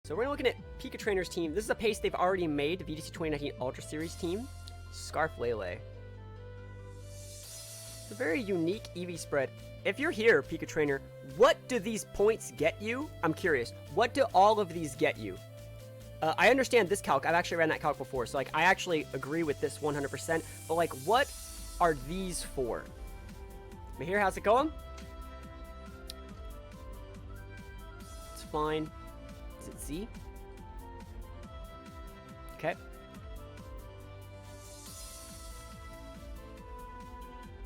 So we're looking at Pika Trainer's team. This is a paste they've already made, the VGC 2019 Ultra Series team. Scarf Layla. It's a very unique EV spread. If you're here, Pika Trainer, what do these points get you? I'm curious. What do all of these get you? I understand this calc. I've actually ran that calc before, so like I actually agree with this 100%. But like, what are these for? Mahir, how's it going? It's fine. Is it Z? Okay.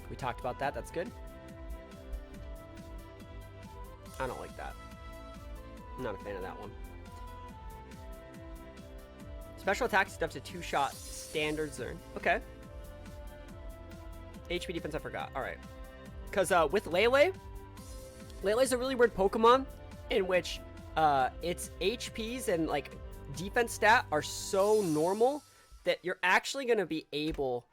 We talked about that. That's good. I don't like that. I'm not a fan of that one. Special attack stuffs a 2-shot standard Zern. Okay. HP defense, I forgot. Alright. Because with Layla, Layla's a really weird Pokemon in which its HPs and like defense stat are so normal that you're actually going to be able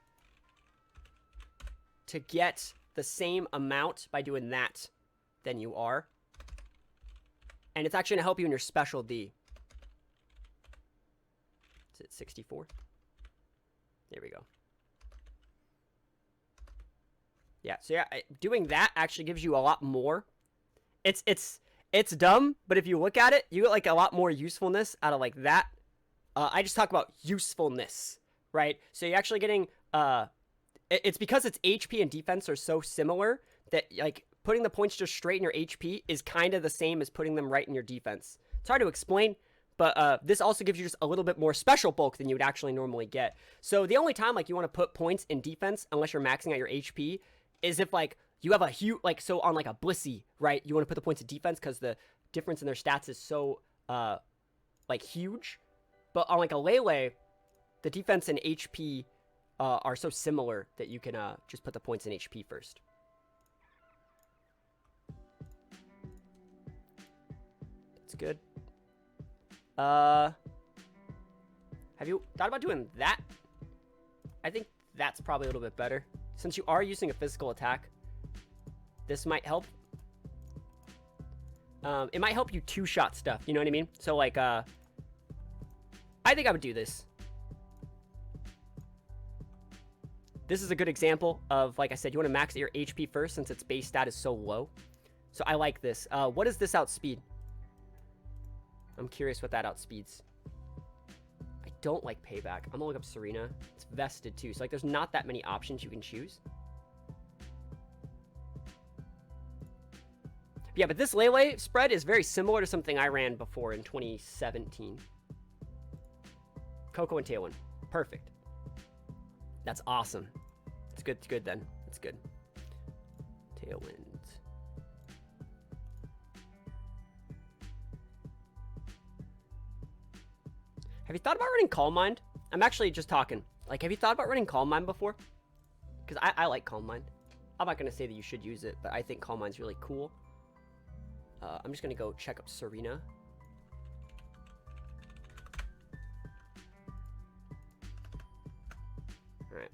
to get the same amount by doing that than you are. And it's actually going to help you in your special D. Is it 64? There we go. Yeah, so yeah, doing that actually gives you a lot more. It's dumb, but if you look at it, you get like a lot more usefulness out of like that. I just talk about usefulness, right? So you're actually getting, it's because its HP and defense are so similar that like putting the points just straight in your HP is kind of the same as putting them right in your defense. It's hard to explain, but this also gives you just a little bit more special bulk than you would actually normally get. So the only time like you want to put points in defense, unless you're maxing out your HP, is if like you have a huge, like, so on like a Blissey, right? You want to put the points in defense because the difference in their stats is so like huge. But on like a Layla, the defense and HP are so similar that you can just put the points in HP first. That's good. Have you thought about doing that? I think that's probably a little bit better. Since you are using a physical attack, this might help. It might help you 2-shot stuff, you know what I mean? So like, I think I would do this. This is a good example of, like I said, you want to max your HP first since its base stat is so low. So I like this. What does this outspeed? I'm curious what that outspeeds. I don't like Payback. I'm gonna look up Serena. It's vested too, so like there's not that many options you can choose. Yeah, but this Layla spread is very similar to something I ran before in 2017. Coco and Tailwind. Perfect. That's awesome. It's good. It's good then. It's good. Tailwind. Have you thought about running Calm Mind? I'm actually just talking. Like, have you thought about running Calm Mind before? Because I like Calm Mind. I'm not going to say that you should use it, but I think Calm Mind's really cool. I'm just going to go check up Serena. Alright.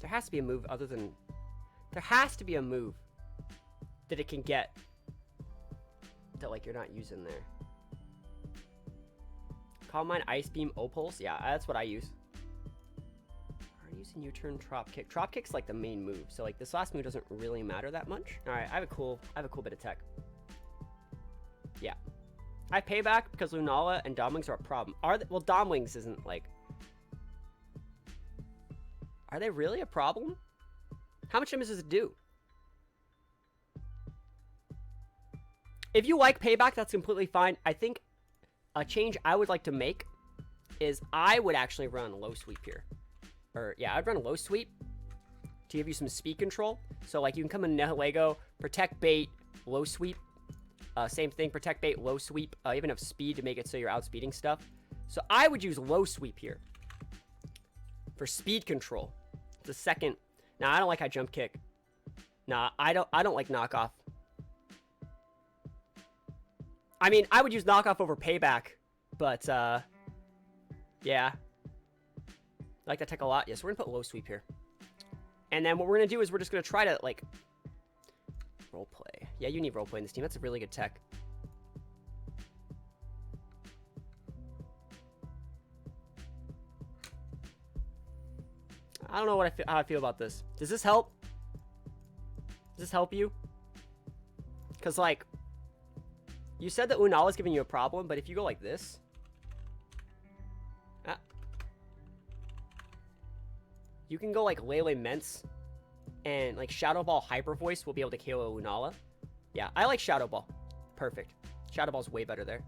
There has to be a move other than... There has to be a move that it can get that, like, you're not using there. Calm Mind, Ice Beam, O-Pulse. Yeah, that's what I use. Are using U-turn, Trop Kick. Trop Kick's like the main move. So like this last move doesn't really matter that much. All right, I have a cool bit of tech. Yeah, I pay back because Lunala and Domwings are a problem. Well, Domwings isn't like. Are they really a problem? How much damage does it do? If you like payback, that's completely fine. I think a change I would like to make is I would actually run low sweep here. Or yeah, I'd run low sweep to give you some speed control. So like you can come in Nihilego, protect bait, low sweep. Same thing, protect bait, low sweep. Even have speed to make it so you're outspeeding stuff. So I would use low sweep here for speed control. It's a second. Now I don't like high jump kick. Nah, I don't like knockoff. I mean, I would use knockoff over payback, but yeah. I like that tech a lot. Yes, we're gonna put low sweep here. And then what we're gonna do is we're just gonna try to like roleplay. Yeah, you need roleplay in this team. That's a really good tech. I don't know what how I feel about this. Does this help? Does this help you? Because, like, you said that Unala's giving you a problem, but if you go like this... you can go like Layla Mence, and like Shadow Ball Hyper Voice will be able to KO Unala. Yeah, I like Shadow Ball. Perfect. Shadow Ball's way better there.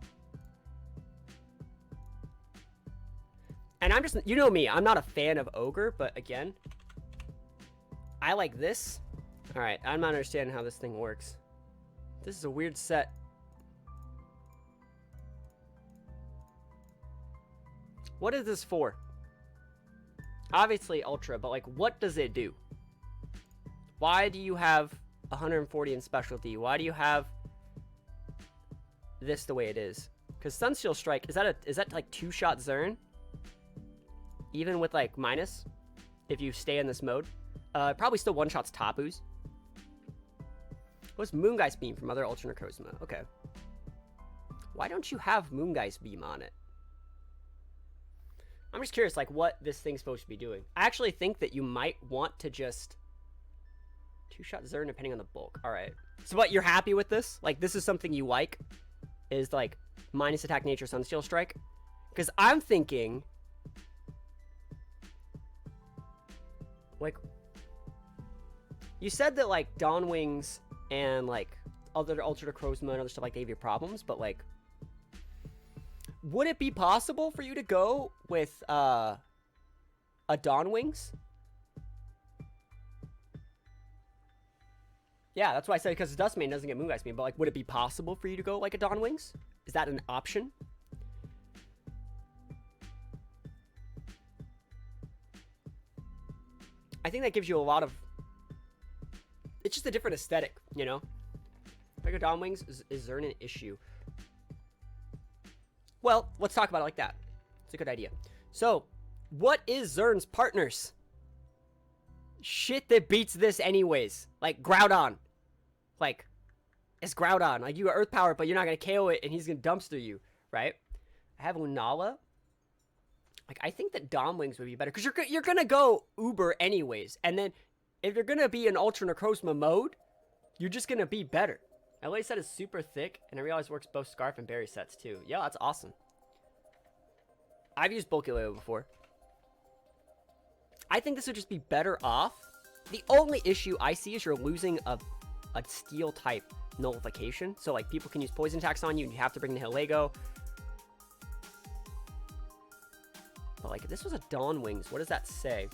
And I'm just, you know me, I'm not a fan of Ogre, but again, I like this. All right, I'm not understanding how this thing works. This is a weird set. What is this for? Obviously Ultra, but like, what does it do? Why do you have 140 in specialty? Why do you have this the way it is? Because Sunsteel Strike, is that like 2-shot Zern? Even with like minus, if you stay in this mode, probably still 1-shots Tapu's. What's Moongeist Beam from other Ultra Necrozma? Okay. Why don't you have Moongeist Beam on it? I'm just curious, like, what this thing's supposed to be doing. I actually think that you might want to just 2-shot Zern depending on the bulk. All right. So what, you're happy with this? Like, this is something you like? Is like minus attack nature Sunsteel Strike? Because I'm thinking, like, you said that like Dawn Wings and like other Ultra Necrozma and other stuff like they gave you problems, but like, would it be possible for you to go with a Dawn Wings? Yeah, that's why I said, because Dustmane doesn't get Moongeist Beam, but like, would it be possible for you to go like a Dawn Wings? Is that an option? I think that gives you a lot of... it's just a different aesthetic, you know? Like a Dawn Wings, is Zern an issue? Well, let's talk about it like that. It's a good idea. So, what is Zern's partners? Shit that beats this anyways. Like, Groudon. Like, it's Groudon. Like, you got Earth Power, but you're not going to KO it, and he's going to dumpster you, right? I have Lunala. Like, I think that Dawn Wings would be better, because you're going to go Uber anyways. And then, if you're going to be in Ultra Necrozma mode, you're just going to be better. LA set is super thick, and I realize it works both Scarf and Berry sets, too. Yeah, that's awesome. I've used Bulky Layla before. I think this would just be better off. The only issue I see is you're losing a Steel-type nullification. So, like, people can use Poison attacks on you, and you have to bring the Hellego. But, like, if this was a Dawn Wings, what does that say?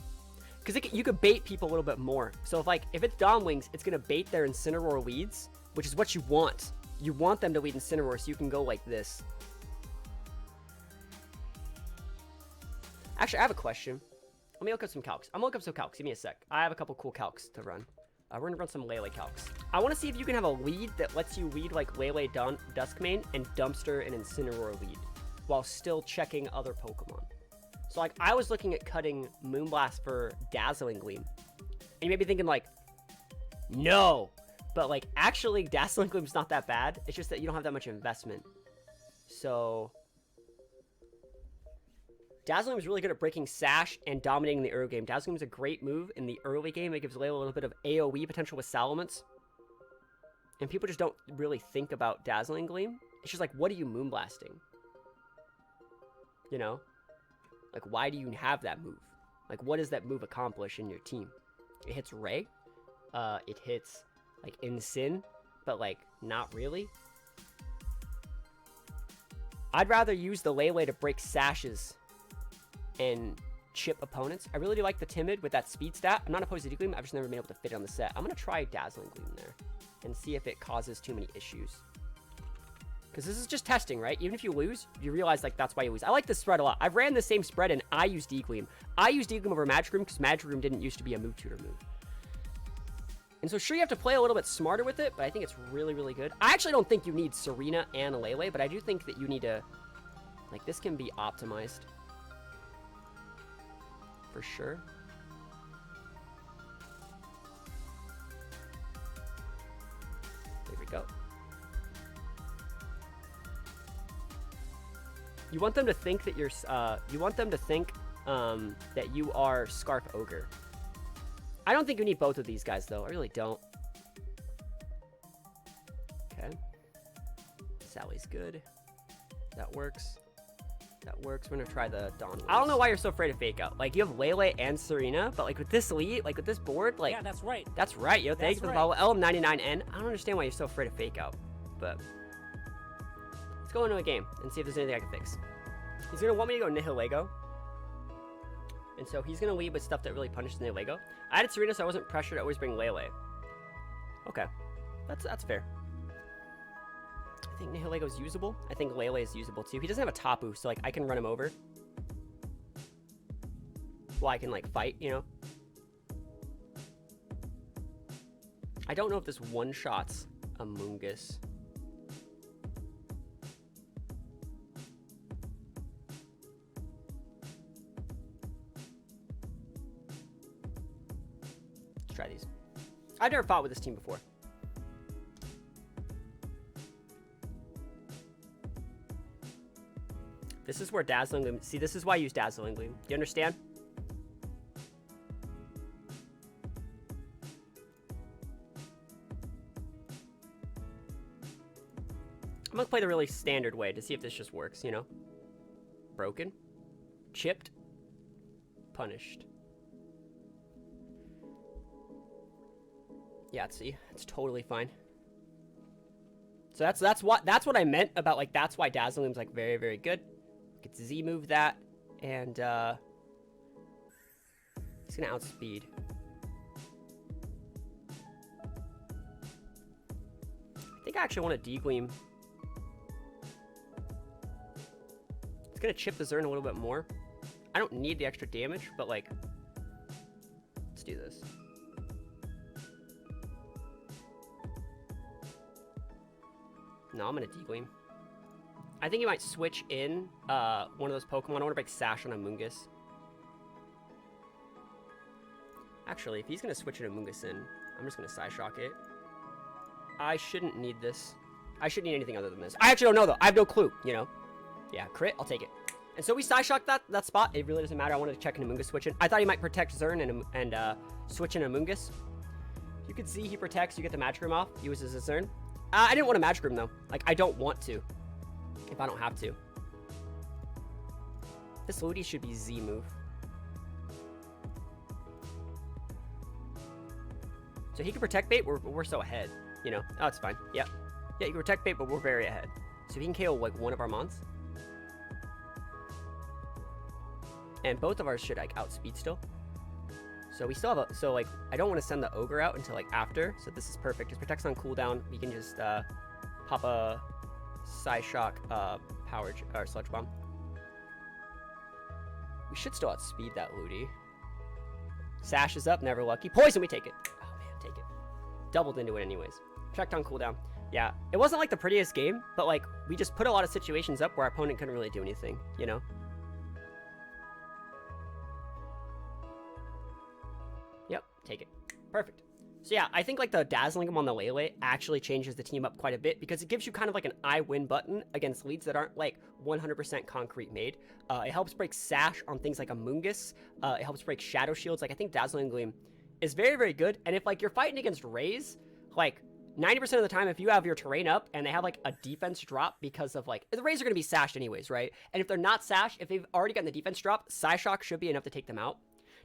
Because you could bait people a little bit more. So, if it's Dawn Wings, it's going to bait their Incineroar leads, which is what you want. You want them to lead Incineroar, so you can go like this. Actually, I have a question. Let me look up some calcs. I'm going to look up some calcs. Give me a sec. I have a couple cool calcs to run. We're going to run some Layla calcs. I want to see if you can have a lead that lets you lead like Layla Duskmane and Dumpster and Incineroar lead while still checking other Pokemon. So, like, I was looking at cutting Moonblast for Dazzling Gleam. And you may be thinking, like, no. But, like, actually, Dazzling Gleam's not that bad. It's just that you don't have that much investment. So, Dazzling Gleam is really good at breaking Sash and dominating the early game. Dazzling Gleam is a great move in the early game. It gives Layla a little bit of AoE potential with Salamence. And people just don't really think about Dazzling Gleam. It's just like, what are you Moonblasting? You know? Like, why do you have that move? Like, what does that move accomplish in your team? It hits Ray. It hits, like, Incin, but, like, not really. I'd rather use the Layla to break Sashes and chip opponents. I really do like the Timid with that speed stat. I'm not opposed to D-Gleam. I've just never been able to fit it on the set. I'm going to try Dazzling Gleam there and see if it causes too many issues. Because this is just testing, right? Even if you lose, you realize, like, that's why you lose. I like this spread a lot. I've ran the same spread, and I use D-Gleam. I use D-Gleam over Magic Room because Magic Room didn't used to be a move tutor move. And so, sure, you have to play a little bit smarter with it, but I think it's really, really good. I actually don't think you need Serena and Layla, but I do think that you need to... like, this can be optimized. For sure. There we go. You want them to think that you're, you want them to think that you are Scarf Ogre. I don't think you need both of these guys, though. I really don't. Okay. Sally's good. That works. That works. We're gonna try the Dawn. I don't know why you're so afraid of fake out. Like, you have Layla and Serena, but like with this lead, like with this board, like... Yeah, that's right. That's right, yo. Thanks for the follow. LM99N. I don't understand why you're so afraid of fake out, but... Let's go into a game and see if there's anything I can fix. He's gonna want me to go Nihilego. And so he's gonna lead with stuff that really punishes Nihilego. I added Serena, so I wasn't pressured to always bring Layla. Okay. That's fair. I think Nihilego is usable. I think Layla is usable too. He doesn't have a Tapu, so like I can run him over. Well, I can like fight, you know. I don't know if this one-shots Amoonguss. Let's try these. I've never fought with this team before. This is where Dazzling Gleam... See, this is why I use Dazzling Gleam. Do you understand? I'm gonna play the really standard way to see if this just works, you know? Broken. Chipped. Punished. Yeah, see? It's totally fine. So that's what I meant about, like, that's why Dazzling Gleam's, like, very, very good. Get Z move that, and he's gonna outspeed. I think I actually want to D-Gleam. It's gonna chip the Zern a little bit more. I don't need the extra damage, but like, let's do this. No, I'm gonna D-Gleam. I think he might switch in one of those Pokemon. I want to break Sash on Amoonguss. Actually, if he's going to switch an Amoonguss in, I'm just going to Psyshock it. I shouldn't need this. I shouldn't need anything other than this. I actually don't know, though. I have no clue, you know? Yeah, crit. I'll take it. And so we Psyshocked that spot. It really doesn't matter. I wanted to check an Amoonguss switch in. I thought he might protect Zern and switch in Amoonguss. You can see he protects. You get the Magic Room off. Uses a Zern. I didn't want a Magic Room, though. Like, I don't want to. If I don't have to. This Ludi should be Z move. So he can protect bait, we're so ahead, you know? Oh, it's fine. Yep. Yeah, he can protect bait, but we're very ahead. So he can KO like one of our mons. And both of ours should like outspeed still. So we still have a, so like, I don't want to send the Ogre out until like after. So this is perfect. Just protects on cooldown. We can just pop a Psyshock, or Sludge Bomb. We should still outspeed that Ludi. Sash is up, never lucky. Poison, we take it. Oh man, take it. Doubled into it anyways. Checked on cooldown. Yeah, it wasn't like the prettiest game, but like, we just put a lot of situations up where our opponent couldn't really do anything, you know? Yep, take it. Perfect. So yeah, I think like the Dazzling Him on the Layla actually changes the team up quite a bit because it gives you kind of like an I win button against leads that aren't like 100% concrete made. It helps break Sash on things like Amoonguss. It helps break Shadow Shields. Like I think Dazzling Gleam is very, very good. And if like you're fighting against Rays, like 90% of the time, if you have your terrain up and they have like a defense drop because of like, the Rays are going to be sashed anyways, right? And if they're not sashed, if they've already gotten the defense drop, Psyshock should be enough to take them out.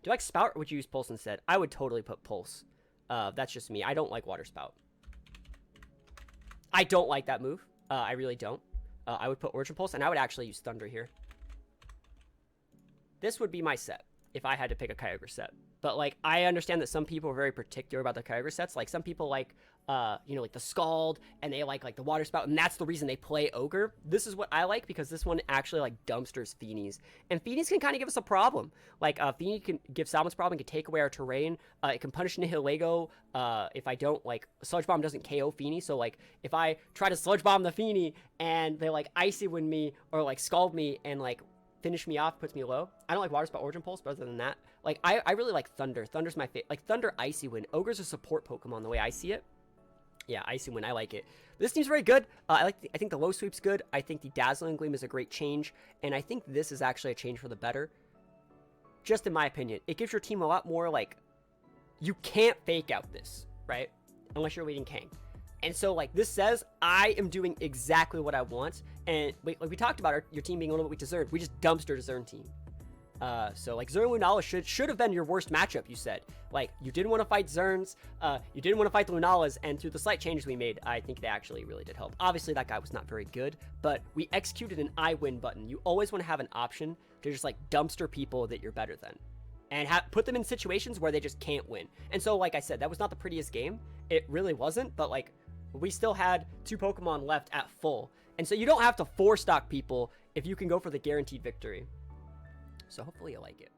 Do you like Spout or would you use Pulse instead? I would totally put Pulse. That's just me. I don't like Water Spout. I don't like that move. I really don't. I would put Origin Pulse, and I would actually use Thunder here. This would be my set if I had to pick a Kyogre set. But, like, I understand that some people are very particular about the Kyogre sets. Like, some people like, you know, like the Scald, and they like the Water Spout, and that's the reason they play Ogre. This is what I like, because this one actually, like, dumpsters Feenies. And Feenies can kind of give us a problem. Like, Feenie can give Salmon's problem, can take away our terrain. It can punish Nihilego if I don't, like, Sludge Bomb doesn't KO Feenie. So, like, if I try to Sludge Bomb the Feenie, and they, like, Icy Wind me, or, like, Scald me, and, like, finish me off, puts me low. I don't like Water Spout, Origin Pulse, but other than that, like, I really like Thunder. Thunder's my favorite. Like, Thunder, Icy Wind. Ogre's a support Pokemon the way I see it. Yeah, Icy Wind, I like it. This team's very good. I think the low sweep's good. I think the Dazzling Gleam is a great change, and I think this is actually a change for the better. Just in my opinion. It gives your team a lot more, like, you can't fake out this, right? Unless you're leading Kang. And so, like, this says I am doing exactly what I want. And like we talked about your team being a little bit weak to Zern. We just dumpstered a Zern team. So, like, Zern Lunala should have been your worst matchup, you said. Like, you didn't want to fight Zerns. You didn't want to fight the Lunalas. And through the slight changes we made, I think they actually really did help. Obviously, that guy was not very good. But we executed an I win button. You always want to have an option to just, like, dumpster people that you're better than. And put them in situations where they just can't win. And so, like I said, that was not the prettiest game. It really wasn't. But, like, we still had 2 Pokemon left at full. And so you don't have to 4-stock people if you can go for the guaranteed victory. So hopefully you like it.